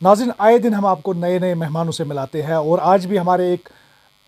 नाज़रीन, आए दिन हम आपको नए नए मेहमानों से मिलाते हैं और आज भी हमारे एक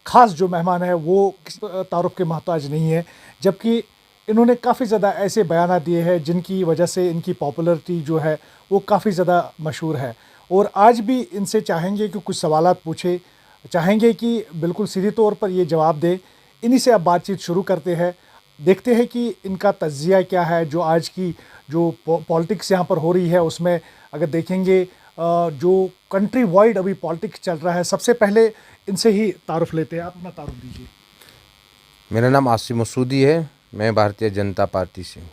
ख़ास जो मेहमान है वो तारुफ के मोहताज नहीं है, जबकि इन्होंने काफ़ी ज़्यादा ऐसे बयान दिए हैं जिनकी वजह से इनकी पॉपुलरिटी जो है वो काफ़ी ज़्यादा मशहूर है। और आज भी इनसे चाहेंगे कि कुछ सवालात पूछे, चाहेंगे कि बिल्कुल सीधे तौर पर ये जवाब दें। इन्हीं से अब बातचीत शुरू करते हैं, देखते हैं कि इनका तज्ज़िया क्या है जो आज की जो पॉलिटिक्स यहाँ पर हो रही है उसमें। अगर देखेंगे जो कंट्री वाइड अभी पॉलिटिक्स चल रहा है, सबसे पहले इनसे ही तारुफ लेते हैं। आप अपना तारुफ दीजिए। मेरा नाम आसिम मसूदी है, मैं भारतीय जनता पार्टी से हूँ।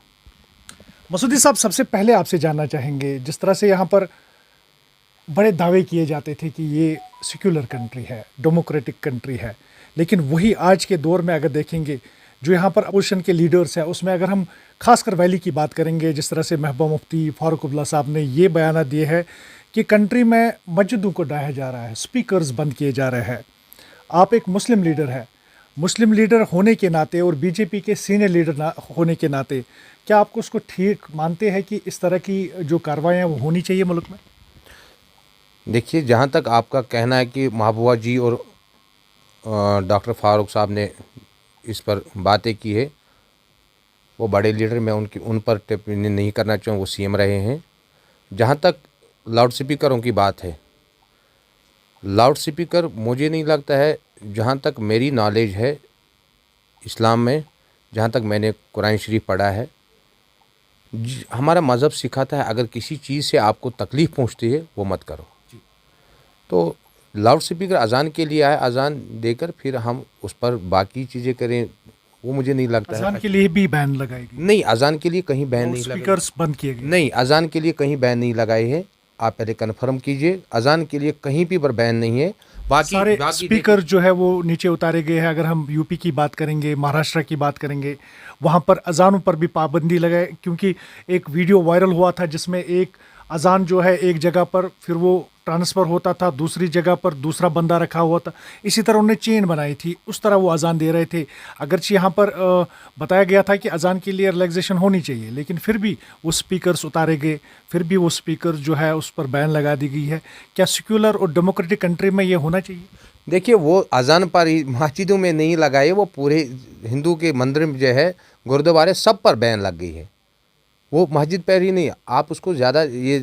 मसूदी साहब, सबसे पहले आपसे जानना चाहेंगे, जिस तरह से यहाँ पर बड़े दावे किए जाते थे कि ये सेक्युलर कंट्री है, डेमोक्रेटिक कंट्री है, लेकिन वही आज के दौर में अगर देखेंगे जो यहाँ पर अपोजिशन के लीडर्स हैं, उसमें अगर हम खासकर वैली की बात करेंगे, जिस तरह से महबूबा मुफ्ती, फारूक अब्दुल्ला साहब ने ये बयान दिए हैं कि कंट्री में मस्जिदों को ढाया जा रहा है, स्पीकर्स बंद किए जा रहे हैं। आप एक मुस्लिम लीडर है, मुस्लिम लीडर होने के नाते और बीजेपी के सीनियर लीडर होने के नाते क्या आपको उसको ठीक मानते हैं कि इस तरह की जो कार्रवाइयाँ वो होनी चाहिए मुल्क में? देखिए, जहाँ तक आपका कहना है कि महबूबा जी और डॉक्टर फारूक साहब ने इस पर बातें की है, वो बड़े लीडर, मैं उन पर टिप्पणी नहीं करना चाहूँ, वो सीएम रहे हैं। जहाँ तक लाउड स्पीकरों की बात है, लाउड स्पीकर मुझे नहीं लगता है, जहाँ तक मेरी नॉलेज है इस्लाम में, जहाँ तक मैंने कुरान शरीफ पढ़ा है, हमारा मज़हब सिखाता है अगर किसी चीज़ से आपको तकलीफ़ पहुँचती है वो मत करो। तो लाउड स्पीकर अजान के लिए आए, अजान देकर फिर हम उस पर बाकी चीज़ें करें, वो मुझे नहीं लगता है। अजान के लिए भी बैन लगाएगी? नहीं, अजान के लिए कहीं बैन नहीं लगाई, स्पीकर्स बंद किए गए? नहीं, अजान के लिए कहीं बैन नहीं लगाए हैं। आप पहले कन्फर्म कीजिए, अजान के लिए कहीं भी पर बैन नहीं है। सारे स्पीकर जो है वो नीचे उतारे गए हैं। अगर हम यूपी की बात करेंगे, महाराष्ट्र की बात करेंगे, वहाँ पर अजानों पर भी पाबंदी लगाए, क्योंकि एक वीडियो वायरल हुआ था जिसमें एक अजान जो है एक जगह पर, फिर वो ट्रांसफ़र होता था दूसरी जगह पर, दूसरा बंदा रखा हुआ था, इसी तरह उन्होंने चेन बनाई थी, उस तरह वो अजान दे रहे थे। अगरचे यहाँ पर बताया गया था कि अजान के लिए रिलैक्सेशन होनी चाहिए, लेकिन फिर भी वो स्पीकर्स उतारे गए, फिर भी वो स्पीकर जो है उस पर बैन लगा दी गई है। क्या सेक्युलर और डेमोक्रेटिक कंट्री में ये होना चाहिए? देखिए, वो अजान पर ही, मस्जिदों में नहीं लगाए, वो पूरे हिंदू के मंदिर में जो है, गुरुद्वारे सब पर बैन लग गई है। वो मस्जिद पर ही नहीं, आप उसको ज़्यादा ये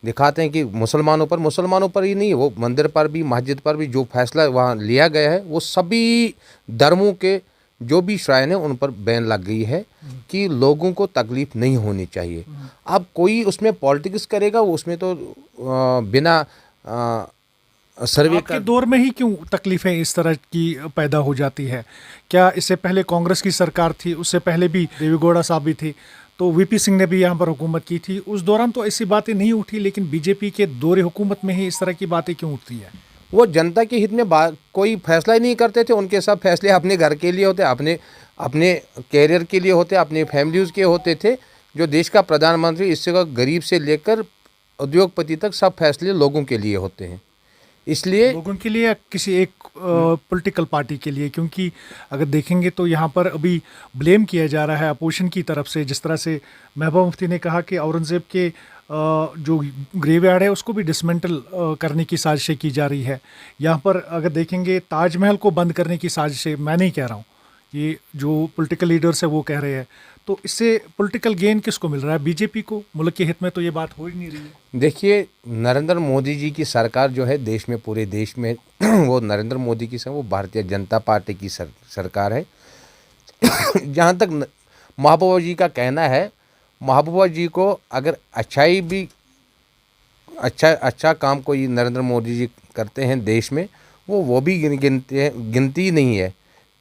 दिखाते हैं कि मुसलमानों पर ही नहीं, वो मंदिर पर भी, मस्जिद पर भी जो फैसला वहाँ लिया गया है, वो सभी धर्मों के जो भी श्राइन है उन पर बैन लग गई है कि लोगों को तकलीफ़ नहीं होनी चाहिए। अब कोई उसमें पॉलिटिक्स करेगा, वो उसमें तो बिना सर्वे आपके दौर में ही क्यों तकलीफें इस तरह की पैदा हो जाती है? क्या इससे पहले कांग्रेस की सरकार थी, उससे पहले भी देवेगौड़ा साहब भी थे, तो वीपी सिंह ने भी यहाँ पर हुकूमत की थी, उस दौरान तो ऐसी बातें नहीं उठी, लेकिन बीजेपी के दौरे हुकूमत में ही इस तरह की बातें क्यों उठती है? वो जनता के हित में कोई फैसला ही नहीं करते थे। उनके सब फैसले अपने घर के लिए होते, अपने अपने कैरियर के लिए होते, अपने फैमिलीज़ के होते थे। जो देश का प्रधानमंत्री, इससे गरीब से लेकर उद्योगपति तक सब फैसले लोगों के लिए होते हैं। इसलिए लोगों के लिए या किसी एक पॉलिटिकल पार्टी के लिए? क्योंकि अगर देखेंगे तो यहाँ पर अभी ब्लेम किया जा रहा है अपोजिशन की तरफ से, जिस तरह से महबूबा मुफ्ती ने कहा कि औरंगज़ेब के जो ग्रेवयार्ड है उसको भी डिसमेंटल करने की साजिशें की जा रही है। यहाँ पर अगर देखेंगे ताजमहल को बंद करने की साजिशें, मैं नहीं कह रहा हूँ, ये जो पॉलिटिकल लीडर्स है वो कह रहे हैं, तो इससे पॉलिटिकल गेन किसको मिल रहा है? बीजेपी को? मुल्क के हित में तो ये बात हो ही नहीं रही है। देखिए, नरेंद्र मोदी जी की सरकार जो है देश में, पूरे देश में वो नरेंद्र मोदी की वो भारतीय जनता पार्टी की सरकार है। जहाँ तक महबूबा जी का कहना है, महबूबा जी को अगर अच्छाई भी, अच्छा काम कोई नरेंद्र मोदी जी करते हैं देश में, वो भी गिनती नहीं है,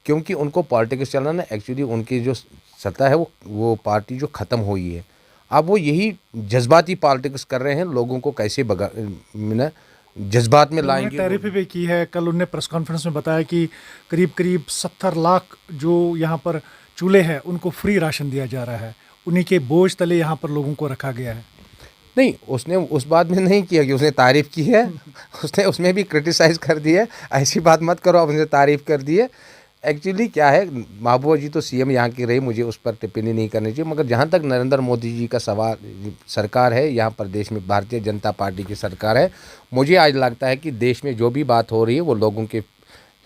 क्योंकि उनको पॉलिटिक्स चलाना, एक्चुअली उनकी जो सत्ता है वो पार्टी जो ख़त्म हुई है, अब वो यही जज्बाती पॉलिटिक्स कर रहे हैं, लोगों को कैसे जज्बात में लाएंगे। टैरिफ भी की है, कल उन्होंने प्रेस कॉन्फ्रेंस में बताया कि करीब करीब 70 लाख जो यहाँ पर चूल्हे हैं उनको फ्री राशन दिया जा रहा है, उन्हीं के बोझ तले यहाँ पर लोगों को रखा गया है। नहीं, उसने उस बात में नहीं किया कि उसने तारीफ़ की है, उसने उसमें भी क्रिटिसाइज़ कर दिया है, ऐसी बात मत करो, अब उसने तारीफ़ कर दी है। एक्चुअली क्या है, महबूबा जी तो सीएम यहाँ की रही, मुझे उस पर टिप्पणी नहीं करनी चाहिए, मगर जहाँ तक नरेंद्र मोदी जी का सवाल, सरकार है यहाँ पर, देश में भारतीय जनता पार्टी की सरकार है, मुझे आज लगता है कि देश में जो भी बात हो रही है वो लोगों के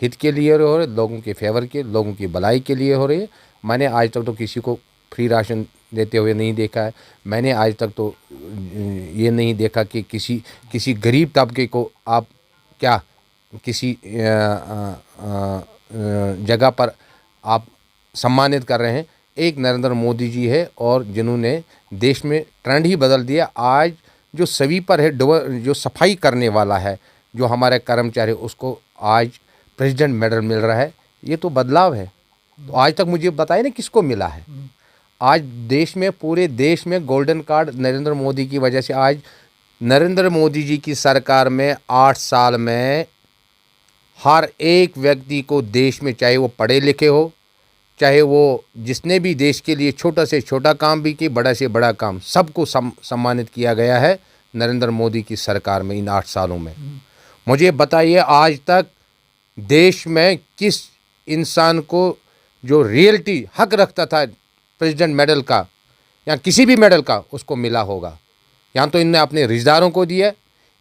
हित के लिए हो रही है, लोगों के फेवर के, लोगों की भलाई के लिए हो रही है। मैंने आज तक तो किसी को फ्री राशन देते हुए नहीं देखा है। मैंने आज तक तो ये नहीं देखा कि किसी गरीब तबके को आप क्या किसी जगह पर आप सम्मानित कर रहे हैं। एक नरेंद्र मोदी जी है और जिन्होंने देश में ट्रेंड ही बदल दिया। आज जो स्वीपर है, जो सफाई करने वाला है, जो हमारे कर्मचारी, उसको आज प्रेसिडेंट मेडल मिल रहा है। ये तो बदलाव है। तो आज तक मुझे बताइए ना किसको मिला है। आज देश में, पूरे देश में गोल्डन कार्ड नरेंद्र मोदी की वजह से। आज नरेंद्र मोदी जी की सरकार में 8 साल में हर एक व्यक्ति को देश में, चाहे वो पढ़े लिखे हो, चाहे वो जिसने भी देश के लिए छोटा से छोटा काम भी किया, बड़ा से बड़ा काम, सबको सम्मानित किया गया है नरेंद्र मोदी की सरकार में इन 8 सालों में। मुझे बताइए आज तक देश में किस इंसान को जो रियलिटी हक रखता था प्रेसिडेंट मेडल का या किसी भी मेडल का, उसको मिला होगा। यहाँ तो इनने अपने रिश्तेदारों को दिए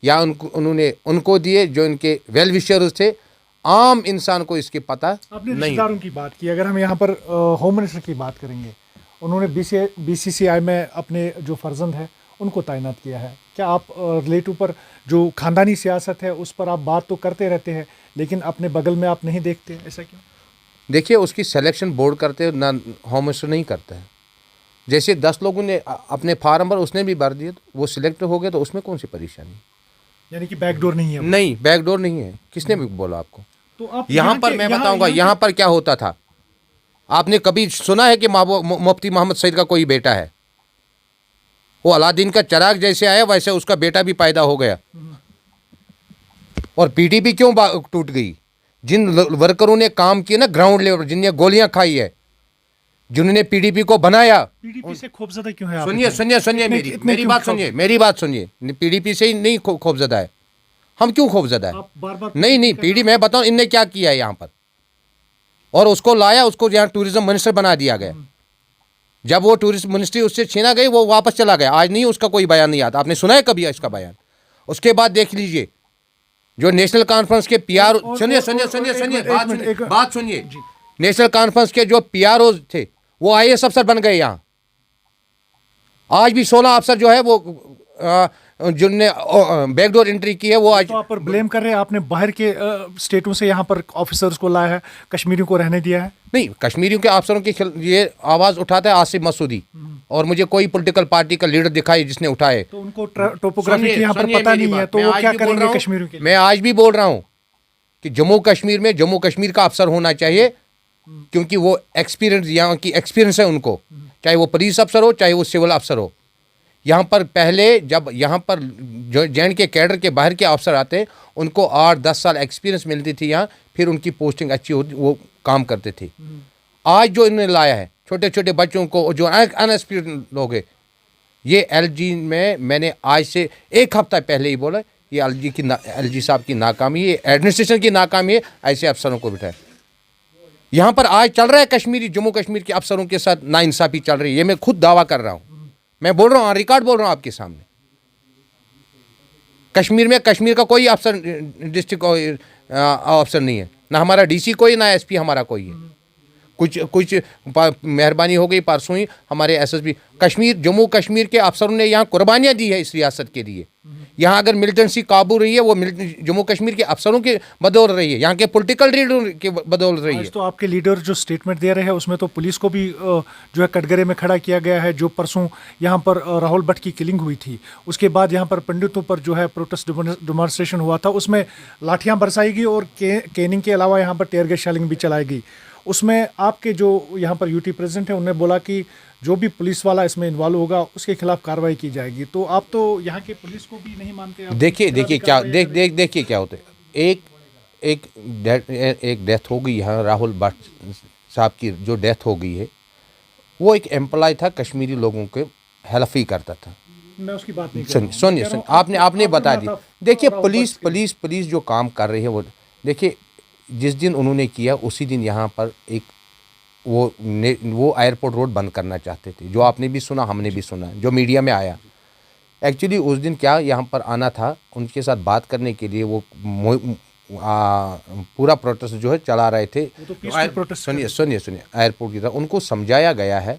या उन्होंने उनको दिए जो इनके वेल विशर्स थे। आम इंसान को इसकी पता आपने नहीं। रिश्तेदारों की बात की, अगर हम यहाँ पर होम मिनिस्टर की बात करेंगे, उन्होंने बीसीसीआई में अपने जो फर्जंद है उनको तैनात किया है। क्या आप रिलेटिव पर जो खानदानी सियासत है उस पर आप बात तो करते रहते हैं, लेकिन अपने बगल में आप नहीं देखते, ऐसा क्यों? देखिए, उसकी सिलेक्शन बोर्ड करते ना, होम मिनिस्टर नहीं करता है। जैसे 10 लोगों ने अपने फार्म भर, उसने भी भर दिए तो वो सिलेक्ट हो गए, तो उसमें कौन सी परेशानी? यानी कि बैकडोर नहीं है? नहीं, बैकडोर नहीं है। किसने भी बोला आपको? तो आप यहाँ पर मैं बताऊंगा यहाँ पर क्या होता था। आपने कभी सुना है कि मुफ्ती मोहम्मद सईद का कोई बेटा है? वो अलादीन का चिराग जैसे आया वैसे उसका बेटा भी पैदा हो गया। और पीडीपी क्यों टूट गई? जिन वर्करों ने काम किया ना ग्राउंड लेवल, जिनने गोलियां खाई है, जिन्होंने पीडीपी को बनाया। पीडीपी से खौफजदा क्यों है? सुनिए मेरी बात सुनिए। पीडीपी से ही नहीं खौफजदा है। हम क्यों खौफजदा है? बार-बार नहीं पीडी, मैं बताऊं इनने क्या किया है यहाँ पर। और उसको लाया, उसको यहाँ टूरिज्म मिनिस्टर बना दिया गया। जब वो टूरिस्ट मिनिस्ट्री उससे छीना गई, वो वापस चला गया। आज नहीं उसका कोई बयान नहीं आता। आपने सुना है कभी इसका बयान? उसके बाद देख लीजिए, जो नेशनल कॉन्फ्रेंस के पीआर, सुनिए बात सुनिए। नेशनल कॉन्फ्रेंस के जो पीआरओ थे वो आईएएस अफसर बन गए यहाँ। आज भी 16 अफसर जो है वो जिनने बैकडोर एंट्री की है, वो आज तो आप पर ब्लेम कर रहे हैं, आपने बाहर के स्टेटों से यहाँ पर ऑफिसर्स को लाया है, कश्मीरियों को रहने दिया है। नहीं, कश्मीरियों के अफसरों की ये आवाज़ उठाता है आसिफ मसूदी, और मुझे कोई पॉलिटिकल पार्टी का लीडर दिखाई जिसने उठाए। तो उनको टोपोग्राफी की यहाँ पर पता नहीं है, तो वो क्या करेंगे कश्मीरियों के लिए? मैं आज भी बोल रहा हूँ कि जम्मू कश्मीर में जम्मू कश्मीर का अफसर होना चाहिए, क्योंकि वो एक्सपीरियंस, यहाँ की एक्सपीरियंस है उनको, चाहे वो पुलिस अफसर हो चाहे वो सिविल अफसर हो। यहाँ पर पहले जब यहाँ पर जो जैन के कैडर के बाहर के अफसर आते, उनको 8-10 साल एक्सपीरियंस मिलती थी यहाँ, फिर उनकी पोस्टिंग अच्छी होती, वो काम करते थे। आज जो इन्होंने लाया है छोटे छोटे बच्चों को, जो अनएक्सपीरियंस लोग हैं, ये एलजी में मैंने आज से 1 हफ्ता पहले ही बोला, ये एलजी साहब की नाकामी है, एडमिनिस्ट्रेशन की नाकामी है। ऐसे अफसरों को बिठाए यहाँ पर। आज चल रहा है कश्मीरी, जम्मू कश्मीर के अफसरों के साथ नाइंसाफी चल रही है। ये मैं खुद दावा कर रहा हूँ, मैं बोल रहा हूँ, रिकॉर्ड बोल रहा हूँ आपके सामने। कश्मीर में, कश्मीर का कोई अफसर, डिस्ट्रिक्ट अफसर नहीं है, ना हमारा डीसी कोई, ना एसपी हमारा कोई है। कुछ मेहरबानी हो गई परसों ही हमारे एसएसपी कश्मीर, जम्मू कश्मीर के अफसरों ने यहाँ कुर्बानियाँ दी है इस रियासत के लिए। यहाँ अगर मिलिटेंसी काबू रही है, वो जम्मू कश्मीर के अफसरों के बदौलत रही है, यहाँ के पॉलिटिकल लीडर के बदौलत रही है। तो आपके लीडर जो स्टेटमेंट दे रहे हैं उसमें तो पुलिस को भी जो है कटघरे में खड़ा किया गया है। जो परसों यहाँ पर राहुल भट्ट की किलिंग हुई थी, उसके बाद यहाँ पर पंडितों पर जो है प्रोटेस्ट डेमोन्स्ट्रेशन हुआ था, उसमें लाठियाँ बरसाई गई और कैनिंग के अलावा यहाँ पर टेयर गैस शेलिंग भी चलाई गई। उसमें आपके जो यहाँ पर यूटी प्रेसिडेंट है, उन्होंने बोला कि जो भी पुलिस वाला इसमें इन्वॉल्व होगा उसके खिलाफ कार्रवाई की जाएगी। तो आप तो यहाँ के पुलिस को भी नहीं मानते? देखिए क्या होता है। एक डेथ हो गई यहाँ, राहुल भट्ट साहब की जो डेथ हो गई है, वो एक एम्प्लॉय था, कश्मीरी लोगों के हेल्प ही करता था। मैं उसकी बात नहीं कर रहा हूं। सुनिए आपने बता दी। देखिए पुलिस जो काम कर रही है, वो देखिए जिस दिन उन्होंने किया उसी दिन यहाँ पर एक वो एयरपोर्ट रोड बंद करना चाहते थे, जो आपने भी सुना, हमने भी सुना, जो मीडिया में आया। एक्चुअली उस दिन क्या यहाँ पर आना था, उनके साथ बात करने के लिए वो पूरा प्रोटेस्ट जो है चला रहे थे। सुनिए एयरपोर्ट की तरफ उनको समझाया गया है,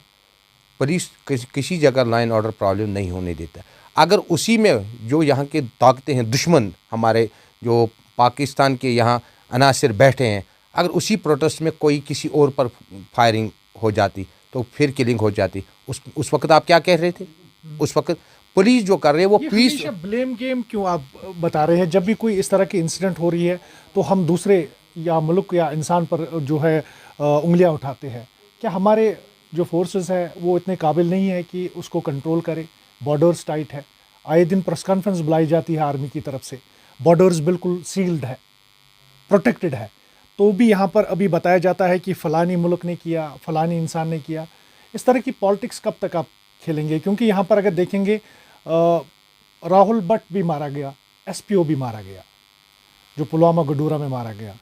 पुलिस किसी जगह लाइन ऑर्डर प्रॉब्लम नहीं होने देता। अगर उसी में जो यहाँ के ताकतें हैं, दुश्मन हमारे जो पाकिस्तान के यहाँ अनासिर बैठे हैं, अगर उसी प्रोटेस्ट में कोई किसी और पर फायरिंग हो जाती तो फिर किलिंग हो जाती। उस वक्त आप क्या कह रहे थे? उस वक्त पुलिस जो कर रही है वो पीस। ब्लेम गेम क्यों आप बता रहे हैं? जब भी कोई इस तरह की इंसिडेंट हो रही है तो हम दूसरे या मुल्क या इंसान पर जो है उंगलियां उठाते हैं। क्या हमारे जो फोर्सेस है वो इतने काबिल नहीं है कि उसको कंट्रोल करे? बॉर्डर्स टाइट है, आए दिन प्रेस कॉन्फ्रेंस बुलाई जाती है आर्मी की तरफ से, बॉर्डर्स बिल्कुल सील्ड है, प्रोटेक्टेड है, तो भी यहाँ पर अभी बताया जाता है कि फ़लानी मुल्क ने किया, फ़लानी इंसान ने किया। इस तरह की पॉलिटिक्स कब तक आप खेलेंगे? क्योंकि यहाँ पर अगर देखेंगे राहुल भट्ट भी मारा गया, एसपीओ भी मारा गया, जो पुलवामा गडूरा में मारा गया।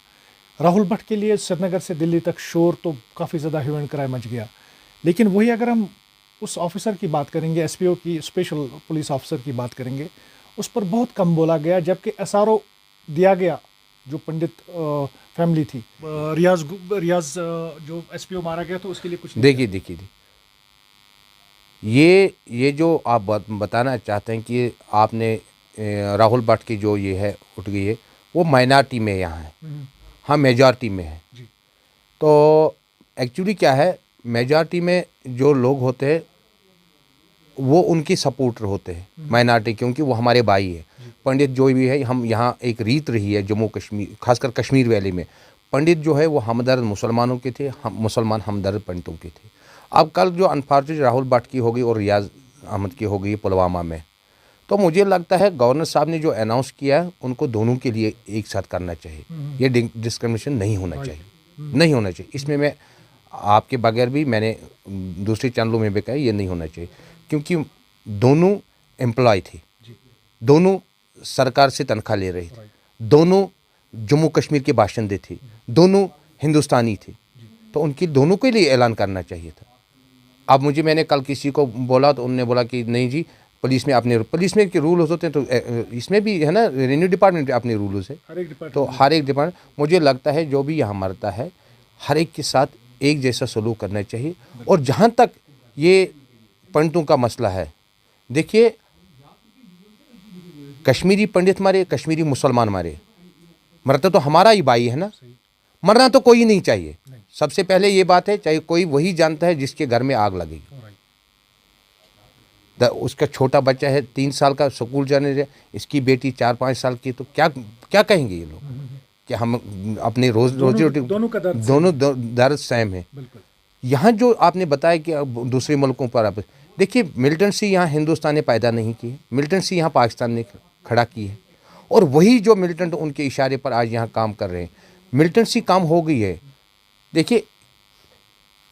राहुल भट्ट के लिए श्रीनगर से दिल्ली तक शोर तो काफ़ी ज़्यादा ह्यू एंड क्राई मच गया। लेकिन वही अगर हम उस ऑफिसर की बात करेंगे, एसपीओ की, स्पेशल पुलिस ऑफिसर की बात करेंगे, उस पर बहुत कम बोला गया, जबकि एसआरओ दिया गया जो पंडित फैमिली थी। रियाज जो एसपीओ मारा गया तो उसके लिए कुछ नहीं। देखिए ये जो आप बताना चाहते हैं कि आपने राहुल भट्ट की जो ये है उठ गई है, वो माइनॉरिटी में यहाँ है, हाँ मेजॉरिटी में है जी। तो एक्चुअली क्या है, मेजॉरिटी में जो लोग होते हैं वो उनके सपोर्टर होते हैं, माइनॉरिटी, क्योंकि वो हमारे भाई है। पंडित जो भी है, हम यहाँ एक रीत रही है जम्मू कश्मीर, खासकर कश्मीर वैली में, पंडित जो है वो हमदर्द मुसलमानों के थे, मुसलमान हमदर्द पंडितों के थे। अब कल जो अनफॉर्चुनेट राहुल भट्ट की हो गई और रियाज अहमद की हो गई पुलवामा में, तो मुझे लगता है गवर्नर साहब ने जो अनाउंस किया है उनको दोनों के लिए एक साथ करना चाहिए। ये डिस्क्रिमिनेशन नहीं होना चाहिए, नहीं होना चाहिए। इसमें मैं आपके बगैर भी मैंने दूसरे चैनलों में भी कहा, ये नहीं होना चाहिए, क्योंकि दोनों एम्प्लॉय थे, दोनों सरकार से तनख्वाह ले रहे थे, दोनों जम्मू कश्मीर के बाशिंदे थे, दोनों हिंदुस्तानी थे, तो उनकी दोनों के लिए ऐलान करना चाहिए था। अब मैंने कल किसी को बोला तो उन्होंने बोला कि नहीं जी, पुलिस में के रूल्स होते हैं, तो इसमें भी है ना, रेवेन्यू डिपार्टमेंट अपने रूल्स है, तो हर एक डिपार्टमेंट, मुझे लगता है जो भी यहाँ मरता है हर एक के साथ एक जैसा सलूक करना चाहिए। और जहाँ तक ये पंडितों का मसला है, देखिए कश्मीरी पंडित मारे, कश्मीरी मुसलमान मारे, मरता तो हमारा ही भाई है ना, मरना तो कोई नहीं चाहिए। सबसे पहले ये बात है, चाहे कोई वही जानता है जिसके घर में आग लगेगी। उसका छोटा बच्चा है 3 साल का, स्कूल जाने रहे, इसकी बेटी 4-5 साल की, तो क्या कहेंगे ये लोग कि हम अपनी रोजी रोटी, दोनों दर्द सहम है। यहाँ जो आपने बताया कि दूसरे मुल्कों पर आप देखिए, मिलिटेंसी यहाँ हिंदुस्तान ने पैदा नहीं की है, मिलिटेंसी यहाँ पाकिस्तान ने खड़ा की है, और वही जो मिलिटेंट उनके इशारे पर आज यहाँ काम कर रहे हैं। मिलिटेंसी काम हो गई है। देखिए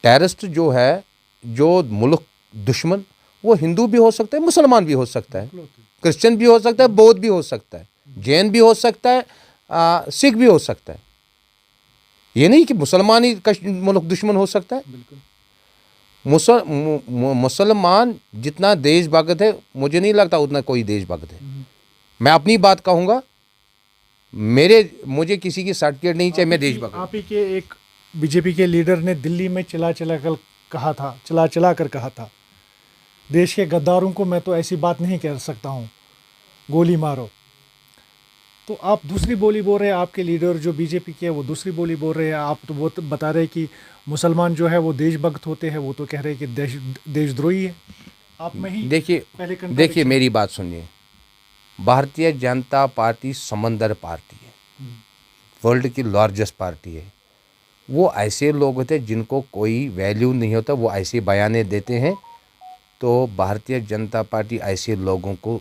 टेररिस्ट जो है, जो मुल्क दुश्मन, वो हिंदू भी हो सकता है, मुसलमान भी हो सकता है, क्रिश्चियन भी हो सकता है, बौद्ध भी हो सकता है, जैन भी हो सकता है, सिख भी हो सकता है। ये नहीं कि मुसलमान ही मुल्क दुश्मन हो सकता है। मुसलमान जितना देशभक्त है, मुझे नहीं लगता उतना कोई देशभक्त है। मैं अपनी बात कहूँगा, मुझे किसी की सर्टिफिकेट नहीं चाहिए, मैं देशभक्त। आप ही के एक बीजेपी के लीडर ने दिल्ली में चला कर कहा था, देश के गद्दारों को मैं तो ऐसी बात नहीं कह सकता हूँ, गोली मारो। तो आप दूसरी बोली बोल रहे हैं, आपके लीडर जो बीजेपी के है वो दूसरी बोली बोल रहे हैं। आप तो वो बता रहे हैं कि मुसलमान जो है वो देशभक्त होते हैं, वो तो कह रहे हैं कि देशद्रोही है। आप में ही देखिए मेरी बात सुनिए, भारतीय जनता पार्टी समंदर पार्टी है, वर्ल्ड की लार्जेस्ट पार्टी है। वो ऐसे लोग होते हैं जिनको कोई वैल्यू नहीं होता, वो ऐसे बयाने देते हैं। तो भारतीय जनता पार्टी ऐसे लोगों को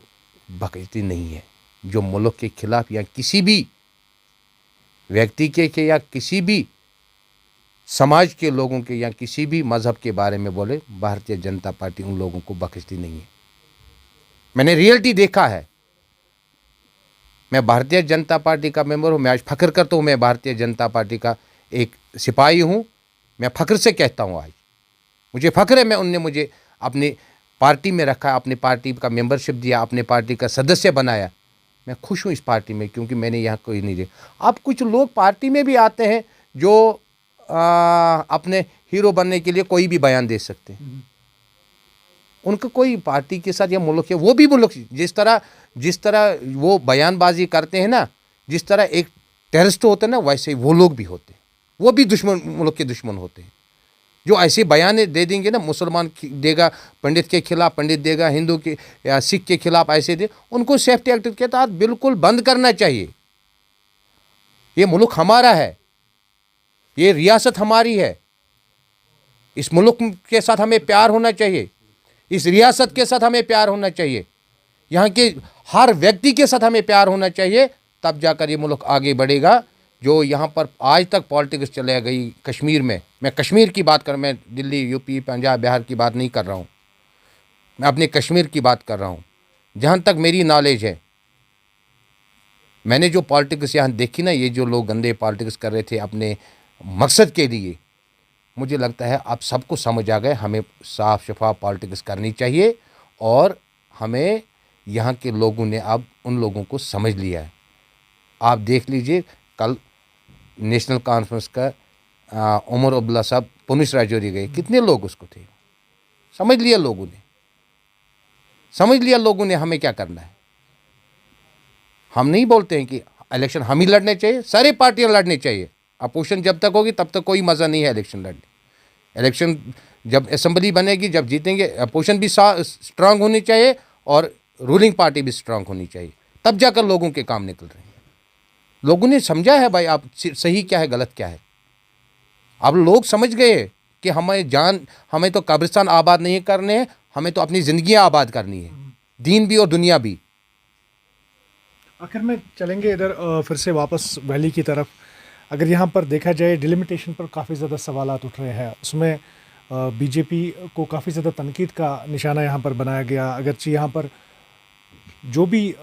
बख्शती नहीं है जो मुल्क के खिलाफ या किसी भी व्यक्ति के या किसी भी समाज के लोगों के या किसी भी मज़हब के बारे में बोले। भारतीय जनता पार्टी उन लोगों को बख्शती नहीं है। मैंने रियलिटी देखा है, मैं भारतीय जनता पार्टी का मेंबर हूँ, मैं आज फ़ख्र करता हूँ मैं भारतीय जनता पार्टी का एक सिपाही हूँ। मैं फ़ख्र से कहता हूँ आज मुझे फ़ख्र है, मैं उनने मुझे अपनी पार्टी में रखा, अपनी पार्टी का मेंबरशिप दिया, अपने पार्टी का सदस्य बनाया। मैं खुश हूँ इस पार्टी में, क्योंकि मैंने यहाँ कोई नहीं दिया। अब कुछ लोग पार्टी में भी आते हैं जो अपने हीरो बनने के लिए कोई भी बयान दे सकते हैं। उनका कोई पार्टी के साथ या मुल्क है, वो भी मुल्क जिस तरह वो बयानबाजी करते हैं ना, जिस तरह एक टेररिस्ट होते हैं ना, वैसे ही वो लोग भी होते हैं। वो भी दुश्मन, मुल्क के दुश्मन होते हैं। जो ऐसे बयान दे देंगे ना, मुसलमान देगा पंडित के खिलाफ, पंडित देगा हिंदू के या सिख के खिलाफ, ऐसे दे, उनको सेफ्टी एक्ट के तहत बिल्कुल बंद करना चाहिए। ये मुल्क हमारा है, ये रियासत हमारी है। इस मुल्क के साथ हमें प्यार होना चाहिए, इस रियासत के साथ हमें प्यार होना चाहिए, यहाँ के हर व्यक्ति के साथ हमें प्यार होना चाहिए, तब जाकर ये मुल्क आगे बढ़ेगा। जो यहाँ पर आज तक पॉलिटिक्स चले गई कश्मीर में, मैं कश्मीर की बात कर, मैं दिल्ली, यूपी, पंजाब, बिहार की बात नहीं कर रहा हूँ, मैं अपने कश्मीर की बात कर रहा हूँ। जहाँ तक मेरी नॉलेज है, मैंने जो पॉलिटिक्स यहाँ देखी ना, ये जो लोग गंदे पॉलिटिक्स कर रहे थे अपने मकसद के लिए, मुझे लगता है अब सबको समझ आ गए हमें साफ शफाफ पॉलिटिक्स करनी चाहिए। और हमें यहाँ के लोगों ने अब उन लोगों को समझ लिया है। आप देख लीजिए, कल नेशनल कॉन्फ्रेंस का उमर अब्दुल्ला साहब पुनिस राजौरी गए, कितने लोग उसको थे। समझ लिया लोगों ने, समझ लिया लोगों ने हमें क्या करना है। हम नहीं बोलते हैं कि इलेक्शन हम ही लड़ने चाहिए, सारी पार्टियां लड़नी चाहिए। अपोजिशन जब तक होगी तब तक कोई मज़ा नहीं है इलेक्शन लड़ने। इलेक्शन जब असेंबली बनेगी, जब जीतेंगे, अपोजिशन भी स्ट्रांग होनी चाहिए और रूलिंग पार्टी भी स्ट्रांग होनी चाहिए, तब जाकर लोगों के काम निकल रहे हैं। लोगों ने समझा है भाई आप सही क्या है गलत क्या है। अब लोग समझ गए कि हमें तो कब्रिस्तान आबाद नहीं करने हैं, हमें तो अपनी ज़िंदगियाँ आबाद करनी है, दीन भी और दुनिया भी। आखिर में चलेंगे इधर फिर से वापस वैली की तरफ। अगर यहाँ पर देखा जाए, डिलिमिटेशन पर काफ़ी ज़्यादा सवालात उठ रहे हैं, उसमें बीजेपी को काफ़ी ज़्यादा तनकीद का निशाना यहाँ पर बनाया गया। अगरचे यहाँ पर जो भी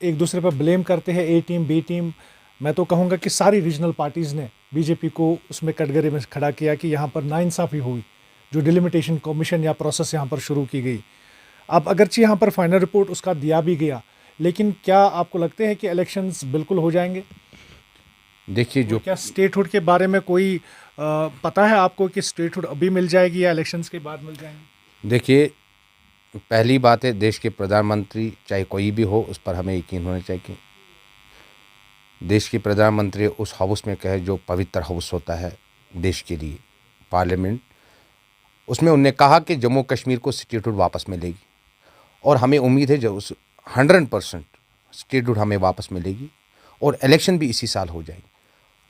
एक दूसरे पर ब्लेम करते हैं, ए टीम बी टीम, मैं तो कहूँगा कि सारी रीजनल पार्टीज़ ने बीजेपी को उसमें कटघरे में खड़ा किया कि यहाँ पर नाइंसाफ़ी हुई, जो डिलिमिटेशन कमीशन या प्रोसेस यहाँ पर शुरू की गई। अब अगरचे यहाँ पर फाइनल रिपोर्ट उसका दिया भी गया, लेकिन क्या आपको लगते हैं कि इलेक्शंस बिल्कुल हो जाएंगे? देखिए, जो क्या स्टेटहुड के बारे में कोई पता है आपको कि स्टेटहुड अभी मिल जाएगी या इलेक्शंस के बाद मिल जाएंगे? देखिए, पहली बात है, देश के प्रधानमंत्री चाहे कोई भी हो, उस पर हमें यकीन होना चाहिए कि देश के प्रधानमंत्री उस हाउस में कहे जो पवित्र हाउस होता है देश के लिए, पार्लियामेंट, उसमें उन्होंने कहा कि जम्मू कश्मीर को स्टेटहुड वापस मिलेगी। और हमें उम्मीद है जो उस 100% स्टेटहुड हमें वापस मिलेगी और इलेक्शन भी इसी साल हो जाएगी।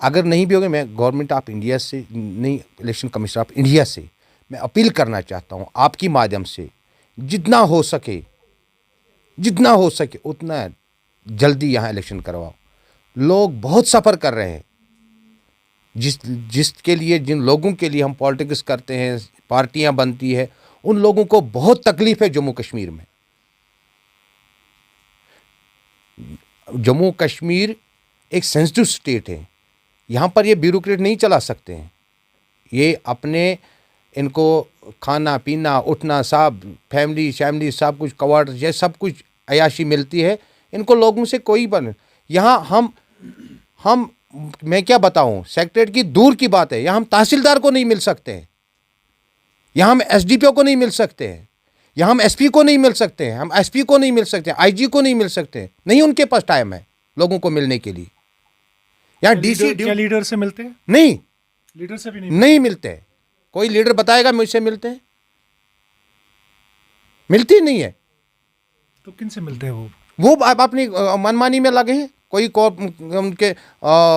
अगर नहीं भी होगा, मैं गवर्नमेंट ऑफ इंडिया से नहीं, इलेक्शन कमीशन ऑफ इंडिया से मैं अपील करना चाहता हूँ आपकी माध्यम से, जितना हो सके उतना जल्दी यहाँ इलेक्शन करवाओ। लोग बहुत सफ़र कर रहे हैं, जिन लोगों के लिए हम पॉलिटिक्स करते हैं, पार्टियां बनती है, उन लोगों को बहुत तकलीफ है जम्मू कश्मीर में। जम्मू कश्मीर एक सेंसिटिव स्टेट है, यहाँ पर ये ब्यूरोक्रेट नहीं चला सकते हैं। ये अपने, इनको खाना पीना उठना सब, फैमिली सब कुछ कवर्ड, ये सब कुछ अयाशी मिलती है इनको, लोगों से कोई यहाँ हम मैं क्या बताऊँ, सेक्रेटरी की दूर की बात है, यहाँ हम तहसीलदार को नहीं मिल सकते हैं, यहाँ हम एसडीपीओ को नहीं मिल सकते हैं, यहाँ हम एसपी को नहीं मिल सकते हैं, हम एसपी को नहीं मिल सकते हैं, आईजी को नहीं मिल सकते हैं, नहीं उनके पास टाइम है लोगों को मिलने के लिए। यहाँ डीसी क्या लीडर से मिलते हैं? नहीं, लीडर से भी नहीं मिलते। कोई लीडर बताएगा मुझसे मिलते हैं? मिलती नहीं है। तो किन से मिलते हैं वो अपनी मनमानी में लगे हैं, कोई उनके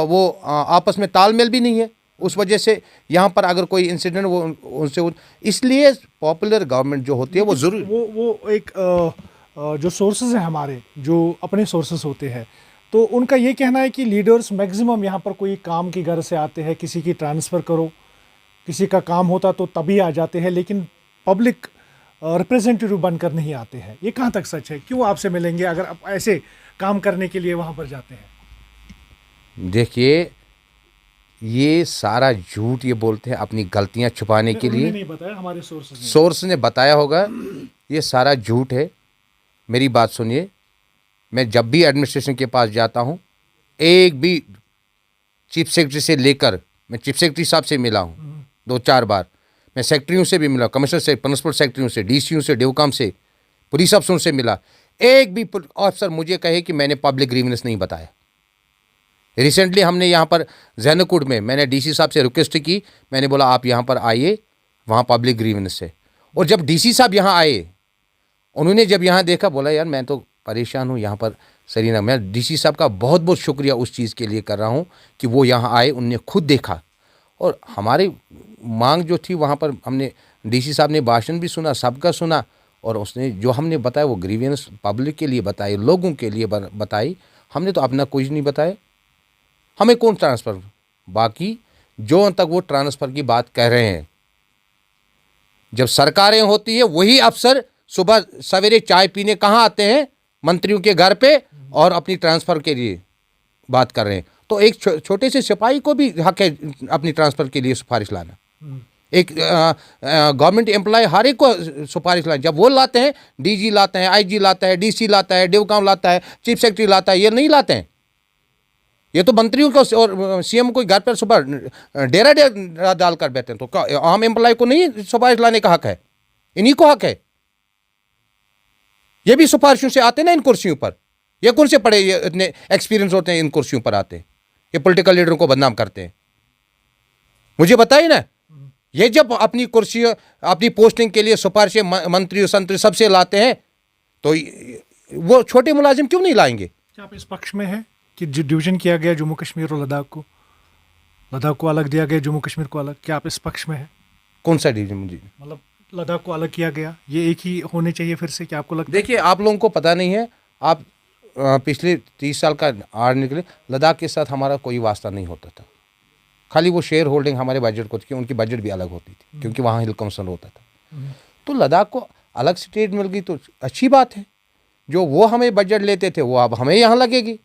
वो आपस में तालमेल भी नहीं है। उस वजह से यहाँ पर अगर कोई इंसिडेंट वो उनसे, इसलिए पॉपुलर गवर्नमेंट जो होती है वो जरूर, वो एक जो सोर्सेज हैं हमारे, जो अपने सोर्सेज होते हैं, तो उनका ये कहना है कि लीडर्स मैक्सिमम यहाँ पर कोई काम की गर्ज से आते हैं, किसी की ट्रांसफ़र करो, किसी का काम होता तो तभी आ जाते हैं, लेकिन पब्लिक रिप्रेजेंटेटिव बनकर नहीं आते हैं। ये कहाँ तक सच है? क्यों आपसे मिलेंगे? अगर आप ऐसे काम करने के लिए वहाँ पर जाते हैं? देखिए, ये सारा झूठ ये बोलते हैं अपनी गलतियां छुपाने के उन्होंने लिए। नहीं बताया, हमारे सोर्सेज सोर्स ने बताया होगा, ये सारा झूठ है। मेरी बात सुनिए, मैं जब भी एडमिनिस्ट्रेशन के पास जाता हूँ, एक भी चीफ सेक्रेटरी से लेकर, मैं चीफ सेक्रेटरी साहब से मिला हूँ 2-4 बार, मैं सेक्रेटरियों से भी मिला, कमिश्नर से, प्रिंसिपल सेक्रेटरियों से, डीसीओ से, डिवकाम से, पुलिस अफसरों से मिला। एक भी अफसर मुझे कहे कि मैंने पब्लिक ग्रीवेंस नहीं बताया। रिसेंटली हमने यहाँ पर जैनकुड में मैंने डीसी साहब से रिक्वेस्ट की, मैंने बोला आप यहाँ पर आइए, वहाँ पब्लिक ग्रीवेंस है। और जब डीसी साहब यहाँ आए, उन्होंने जब यहाँ देखा, बोला यार मैं तो परेशान हूँ यहाँ पर सरीना। मैं डीसी साहब का बहुत बहुत शुक्रिया उस चीज़ के लिए कर रहा हूँ कि वो यहाँ आए, उनने खुद देखा और हमारी मांग जो थी वहाँ पर हमने, डीसी साहब ने भाषण भी सुना, सबका सुना, और उसने जो हमने बताया वो ग्रीवेंस पब्लिक के लिए बताई, लोगों के लिए बताई। हमने तो अपना कुछ नहीं बताया। हमें कौन ट्रांसफ़र, बाकी जो तक वो ट्रांसफ़र की बात कह रहे हैं, जब सरकारें होती है वही अफसर सुबह सवेरे चाय पीने कहाँ आते हैं, मंत्रियों के घर पे, और अपनी ट्रांसफ़र के लिए बात कर रहे हैं। तो एक छोटे से सिपाही को भी हक है अपनी ट्रांसफ़र के लिए सिफारिश लाना। एक गवर्नमेंट एम्प्लॉय हर एक को सिफारिश लाना। जब वो लाते हैं, डीजी लाते हैं, आईजी लाता है, डीसी लाता है, डिवकाम लाता है, चीफ सेक्रेटरी लाता है, ये नहीं लाते हैं। ये तो मंत्रियों को और सीएम को घर पर सुबह डेरा डाल कर बैठे हैं। तो क्या आम एम्प्लॉय को नहीं सिफारिश लाने का हक है? इन्हीं को हक है। ये भी सिफारिशों से आते ना इन कुर्सियों पर। ये कौन से पढ़े, ये इतने एक्सपीरियंस होते हैं इन कुर्सियों पर आते हैं, ये पॉलिटिकल लीडरों को बदनाम करते हैं। मुझे बताइए ना, ये जब अपनी कुर्सी, अपनी पोस्टिंग के लिए सिफारिशें मंत्री संतरी सबसे लाते हैं, तो वो छोटे मुलाजिम क्यों नहीं लाएंगे? क्या आप इस पक्ष में हैं कि जो डिवीजन किया गया जम्मू कश्मीर और लद्दाख को अलग दिया गया, जम्मू कश्मीर को अलग, क्या आप इस पक्ष में हैं? कौन सा डिवीजन? मुझे मतलब लद्दाख को अलग किया गया, ये एक ही होने चाहिए फिर से, क्या आपको लगता है? देखिए, आप लोगों को पता नहीं है, आप पिछले 30 साल का आड़ निकले, लद्दाख के साथ हमारा कोई वास्ता नहीं होता था। खाली वो शेयर होल्डिंग हमारे बजट को थी, उनकी बजट भी अलग होती थी क्योंकि वहाँ हिल कमिश्नर होता था। तो लद्दाख को अलग स्टेट मिल गई तो अच्छी बात है। जो वो हमें बजट लेते थे वो अब हमें यहाँ लगेगी।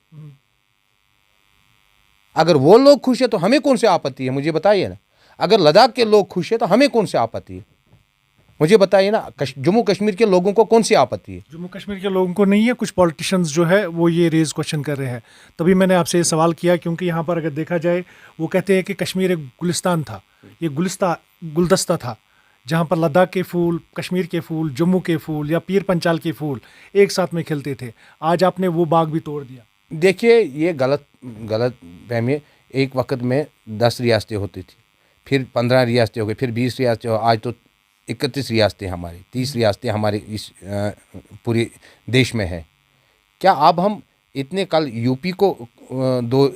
अगर वो लोग खुश है तो हमें कौन सी आपत्ति है? मुझे बताइए ना। अगर लद्दाख के लोग खुश है तो हमें कौन सी आपत्ति है? मुझे बताइए ना। जम्मू कश्मीर के लोगों को कौन सी आपत्ति है? जम्मू कश्मीर के लोगों को नहीं है, कुछ पॉलिटिशियंस जो है वो ये रेज क्वेश्चन कर रहे हैं। तभी मैंने आपसे ये सवाल किया क्योंकि यहाँ पर अगर देखा जाए, वो कहते हैं कि कश्मीर एक गुलिस्तान था, ये गुलदस्ता था, जहाँ पर लद्दाख के फूल, कश्मीर के फूल, जम्मू के फूल या पीर पंचाल के फूल एक साथ में खिलते थे। आज आपने वो बाग भी तोड़ दिया। देखिए, ये गलत फहमी। एक वक्त में 10 रियासतें होती थी, फिर 15 रियासतें हो गई, फिर 20 रियासतें हो, आज तो 31 रियासतें हमारी, 30 रियासतें हमारे इस पूरे देश में है। क्या अब हम इतने, कल यूपी को 2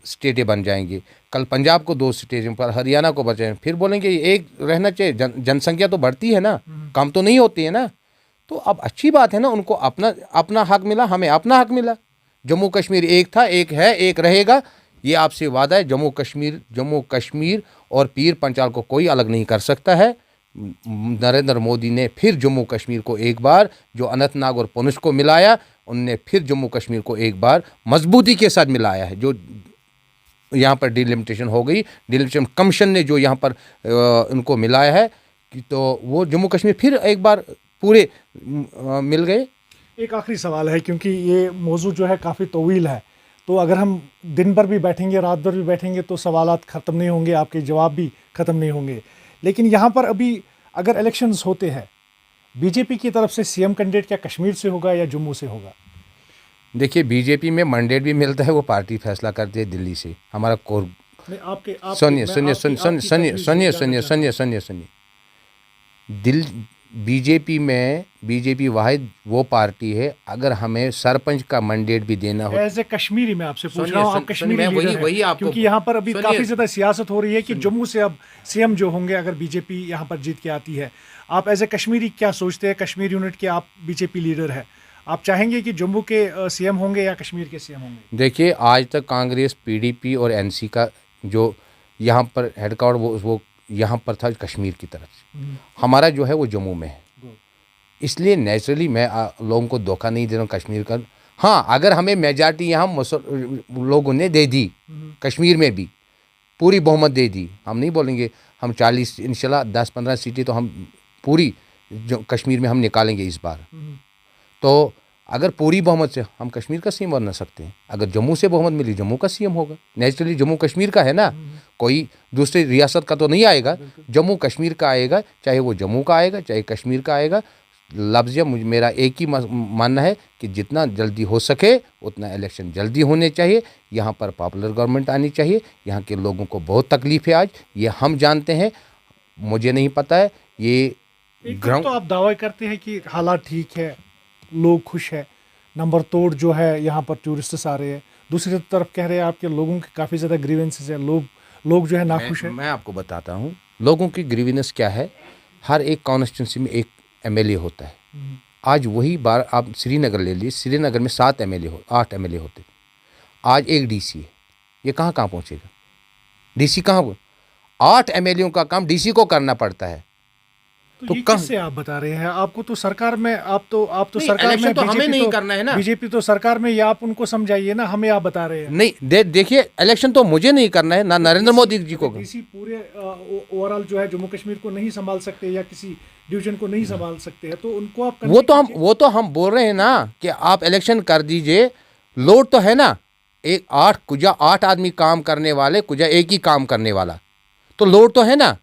स्टेटें बन जाएंगे, कल पंजाब को 2 स्टेटें पर, हरियाणा को बचाएं, फिर बोलेंगे एक रहना चाहिए। जनसंख्या तो बढ़ती है ना, कम तो नहीं होती है ना। तो अब अच्छी बात है ना, उनको अपना हक मिला, हमें अपना हक मिला। जम्मू कश्मीर एक था, एक है, एक रहेगा। ये आपसे वादा है। जम्मू कश्मीर और पीर पंचाल को कोई अलग नहीं कर सकता है। नरेंद्र मोदी ने फिर जम्मू कश्मीर को एक बार, जो अनंतनाग और पुंछ को मिलाया, उनने फिर जम्मू कश्मीर को एक बार मजबूती के साथ मिलाया है। जो यहाँ पर डिलिमिटेशन हो गई, डिलिमिटेशन कमीशन ने जो यहाँ पर उनको मिलाया है, तो वो जम्मू कश्मीर फिर एक बार पूरे मिल गए। एक आखिरी सवाल है, क्योंकि ये मौजू जो है काफ़ी तवील है, तो अगर हम दिन भर भी बैठेंगे, रात भर भी बैठेंगे, तो सवालात ख़त्म नहीं होंगे, आपके जवाब भी ख़त्म नहीं होंगे। लेकिन यहाँ पर अभी अगर इलेक्शंस होते हैं, बीजेपी की तरफ से सीएम कैंडिडेट क्या कश्मीर से होगा या जम्मू से होगा? देखिए, बीजेपी में मैंडेट भी मिलता है, वो पार्टी फैसला करती है दिल्ली से। हमारा कोर सुनिए। बीजेपी वाहिद वो पार्टी है, अगर हमें सरपंच का मैंडेट भी देना हो। एज ए कश्मीरी मैं आपसे पूछ रहा हूँ, आप कश्मीरी लीडर हैं, क्योंकि यहाँ पर अभी काफ़ी ज़्यादा सियासत हो रही है कि जम्मू से अब सीएम जो होंगे, अगर बीजेपी यहाँ पर जीत के आती है, आप एज ए कश्मीरी क्या सोचते हैं? कश्मीर यूनिट के आप बीजेपी लीडर है, आप चाहेंगे कि जम्मू के सीएम होंगे या कश्मीर के सीएम होंगे? देखिए, आज तक कांग्रेस, पीडीपी और एनसी का जो यहाँ पर हेडक्वार्टर वो यहाँ पर था कश्मीर की तरफ से। हमारा जो है वो जम्मू में है। इसलिए नेचुरली मैं लोगों को धोखा नहीं दे रहा हूँ कश्मीर का। हाँ, अगर हमें मेजॉरिटी यहाँ लोगों ने दे दी, कश्मीर में भी पूरी बहुमत दे दी, हम नहीं बोलेंगे हम 40 इंशाल्लाह 10-15 सीटें तो हम पूरी जो कश्मीर में हम निकालेंगे इस बार। तो अगर पूरी बहुमत से हम कश्मीर का सीएम बना सकते हैं। अगर जम्मू से बहुमत मिली, जम्मू का सीएम होगा। नेचुरली जम्मू कश्मीर का है ना, कोई दूसरी रियासत का तो नहीं आएगा, जम्मू कश्मीर का आएगा। चाहे वो जम्मू का आएगा, चाहे कश्मीर का आएगा। लफ्ज़ मेरा एक ही मानना है कि जितना जल्दी हो सके उतना इलेक्शन जल्दी होने चाहिए। यहाँ पर पॉपुलर गवर्नमेंट आनी चाहिए। यहाँ के लोगों को बहुत तकलीफ है आज, ये हम जानते हैं, मुझे नहीं पता है ये ग्राउंड। तो आप दावा करते हैं कि हालात ठीक है, लोग खुश है, नंबर तोड़ जो है यहाँ पर टूरिस्ट्स आ रहे हैं। दूसरी तरफ कह रहे हैं आपके लोगों के काफ़ी ज़्यादा ग्रीवेंसेस है, लोग जो है नाखुश है। मैं आपको बताता हूँ लोगों की ग्रीवेंस क्या है। हर एक कॉन्स्टिट्यूंसी में एक एमएलए होता है। आज वही बार आप श्रीनगर ले लीजिए, श्रीनगर में 8 एमएलए होते, आज एक डीसी है। ये कहाँ कहाँ पहुँचेगा? डीसी कहाँ? 8 एमएलएओं का काम डीसी को करना पड़ता है। तो ये किससे आप बता रहे हैं? आपको तो सरकार में आप तो सरकार में, तो हमें नहीं करना है ना। बीजेपी तो सरकार में, या आप उनको समझाइए ना, हमें आप बता रहे हैं। नहीं, देखिए इलेक्शन तो मुझे नहीं करना है ना, नरेंद्र मोदी जी को। डीसी पूरे ओवरऑल जो है जम्मू कश्मीर को नहीं संभाल सकते या किसी डिवीजन को नहीं संभाल सकते हैं, तो उनको आप वो तो हम बोल रहे हैं ना कि आप इलेक्शन कर दीजिए। लोड तो है ना, एक 8 आदमी काम करने वाले, कुछ एक ही काम करने वाला, तो लोड तो है ना।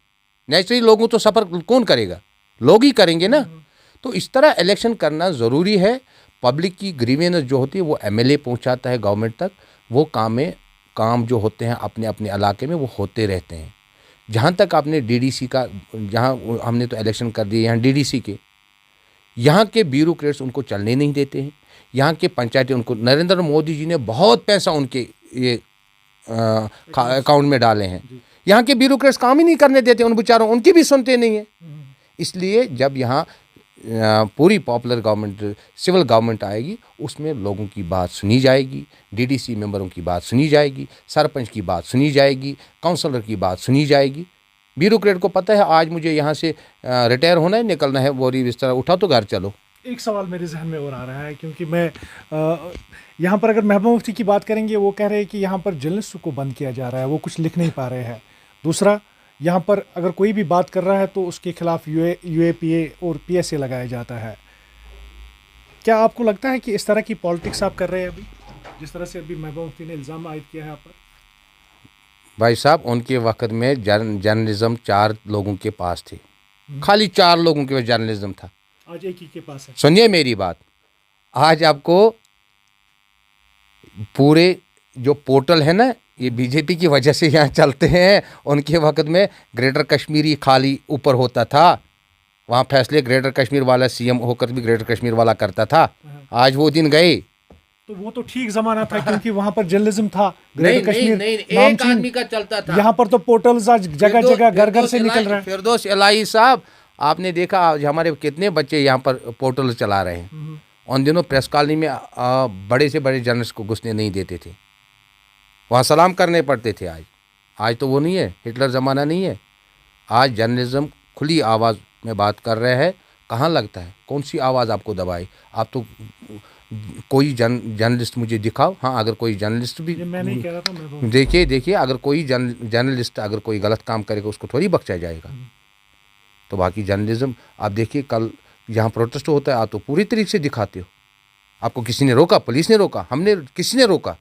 नेचुरली लोगों तो सफ़र कौन करेगा? लोग ही करेंगे ना। तो इस तरह इलेक्शन करना ज़रूरी है। पब्लिक की ग्रीवेंस जो होती है वो एमएलए पहुंचाता है गवर्नमेंट तक। वो काम जो होते हैं अपने अपने इलाके में वो होते रहते हैं। जहाँ तक आपने डीडीसी का, जहाँ हमने तो इलेक्शन कर दिए यहाँ डीडीसी के, यहाँ के ब्यूरोक्रेट्स उनको चलने नहीं देते हैं। यहाँ के पंचायतें, उनको नरेंद्र मोदी जी ने बहुत पैसा उनके ये अकाउंट में डाले हैं। यहाँ के ब्यूरोक्रेट्स काम ही नहीं करने देते उन बेचारों, उनकी भी सुनते नहीं है। इसलिए जब यहाँ पूरी पॉपुलर गवर्नमेंट, सिविल गवर्नमेंट आएगी, उसमें लोगों की बात सुनी जाएगी, डीडीसी मेंबरों की बात सुनी जाएगी, सरपंच की बात सुनी जाएगी, काउंसलर की बात सुनी जाएगी। ब्यूरोक्रेट को पता है आज मुझे यहाँ से रिटायर होना है, निकलना है, बोरी बिस्तर उठा तो घर चलो। एक सवाल मेरे जहन में और आ रहा है, क्योंकि मैं यहाँ पर अगर महबूबा मुफ्ती की बात करेंगे, वो कह रहे हैं कि यहाँ पर जर्नलिस्ट को बंद किया जा रहा है, वो कुछ लिख नहीं पा रहे हैं। दूसरा, यहाँ पर अगर कोई भी बात कर रहा है तो उसके खिलाफ यूएपीए और पीएसए लगाया जाता है। क्या आपको लगता है कि इस तरह की पॉलिटिक्स आप कर रहे हैं अभी, जिस तरह से अभी महबूबा मुफ्ती ने इल्ज़ाम आयद किया है आप पर? भाई साहब, उनके वक्त में जर्नलिज्म 4 लोगों के पास थी, खाली 4 लोगों के पास जर्नलिज्म था। आज एक ही के पास है। सुनिए मेरी बात, आज आपको पूरे जो पोर्टल है ना, ये बीजेपी की वजह से यहाँ चलते हैं। उनके वक्त में ग्रेटर कश्मीरी खाली ऊपर होता था, वहाँ फैसले ग्रेटर कश्मीर वाला सीएम होकर भी ग्रेटर कश्मीर वाला करता था। आज वो दिन गए। तो वो तो ठीक जमाना था, क्योंकि वहाँ पर जर्नलिज्म था। नहीं, एक आदमी का चलता था। यहाँ पर तो पोर्टल्स आज जगह जगह घर घर से निकल रहे हैं। फिरदौस इलाही साहब, आपने देखा आज हमारे कितने बच्चे यहाँ पर पोर्टल चला रहे हैं। उन दिनों प्रेस कॉलोनी में बड़े से बड़े जर्नलिस्ट को घुसने नहीं देते थे, वहाँ सलाम करने पड़ते थे। आज तो वो नहीं है, हिटलर ज़माना नहीं है। आज जर्नलिज्म खुली आवाज़ में बात कर रहे हैं। कहाँ लगता है, कौन सी आवाज़ आपको दबाए? आप तो कोई जर्नलिस्ट मुझे दिखाओ। हाँ, अगर कोई जर्नलिस्ट भी, मैं नहीं कह रहा था, मैं देखिए अगर कोई जर्नलिस्ट अगर कोई गलत काम करेगा उसको थोड़ी बख्शा जाएगा। तो बाकी जर्नलिज्म आप देखिए, कल यहाँ प्रोटेस्ट होता है, आप तो पूरी तरीके से दिखाते हो। आपको किसी ने रोका? पुलिस ने रोका? किसी ने रोका?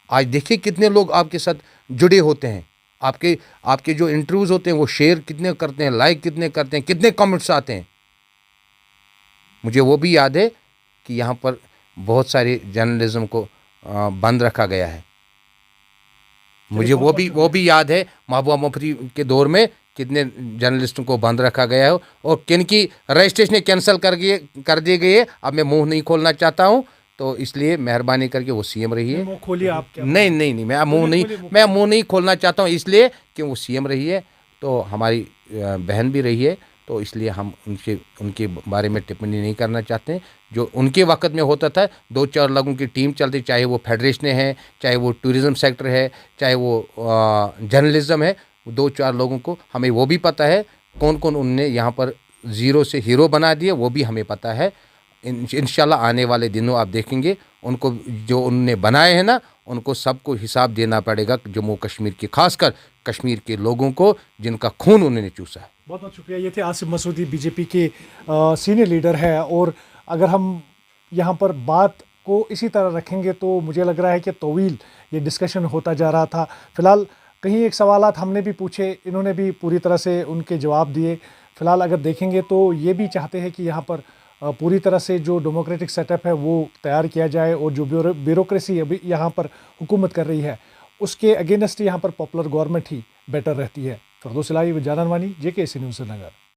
आज देखिए कितने लोग आपके साथ जुड़े होते हैं। आपके जो इंटरव्यूज़ होते हैं वो शेयर कितने करते हैं, लाइक कितने करते हैं, कितने कमेंट्स आते हैं। मुझे वो भी याद है कि यहाँ पर बहुत सारे जर्नलिज्म को बंद रखा गया है। मुझे वो भी याद है महबूबा मुफ्ती के दौर में कितने जर्नलिस्टों को बंद रखा गया है और किन की रजिस्ट्रेशन कैंसिल कर दिए गए। अब मैं मुंह नहीं खोलना चाहता हूँ, तो इसलिए मेहरबानी करके वो सीएम रही है। मुंह खोलिए आप। क्या नहीं, मैं मुंह नहीं खोलना चाहता हूँ, इसलिए कि वो सीएम रही है, तो हमारी बहन भी रही है, तो इसलिए हम उनके बारे में टिप्पणी नहीं करना चाहते हैं। जो उनके वक्त में होता था, 2-4 लोगों की टीम चलती, चाहे वो फेडरेशन है, चाहे वो टूरिज़्म सेक्टर है, चाहे वो जर्नलिज्म है, 2-4 लोगों को हमें वो भी पता है कौन कौन उनने यहाँ पर ज़ीरो से हीरो बना दिए, वो भी हमें पता है। इंशाल्लाह आने वाले दिनों आप देखेंगे उनको जो उनने बनाए हैं ना, उनको सबको हिसाब देना पड़ेगा, जम्मू कश्मीर के, खासकर कश्मीर के लोगों को जिनका खून उन्होंने चूसा है। बहुत बहुत शुक्रिया। ये थे आसिफ मसूदी, बीजेपी के सीनियर लीडर है। और अगर हम यहाँ पर बात को इसी तरह रखेंगे तो मुझे लग रहा है कि तवील ये डिस्कशन होता जा रहा था। फ़िलहाल कहीं एक सवालात हमने भी पूछे, इन्होंने भी पूरी तरह से उनके जवाब दिए। फ़िलहाल अगर देखेंगे तो ये भी चाहते हैं कि यहाँ पर पूरी तरह से जो डेमोक्रेटिक सेटअप है वो तैयार किया जाए, और जो ब्यूरोक्रेसी अभी यहाँ पर हुकूमत कर रही है उसके अगेंस्ट यहाँ पर पॉपुलर गवर्नमेंट ही बेटर रहती है। फिरदौस इलाही व जानन वानी, JKC न्यूज़ श्रीनगर।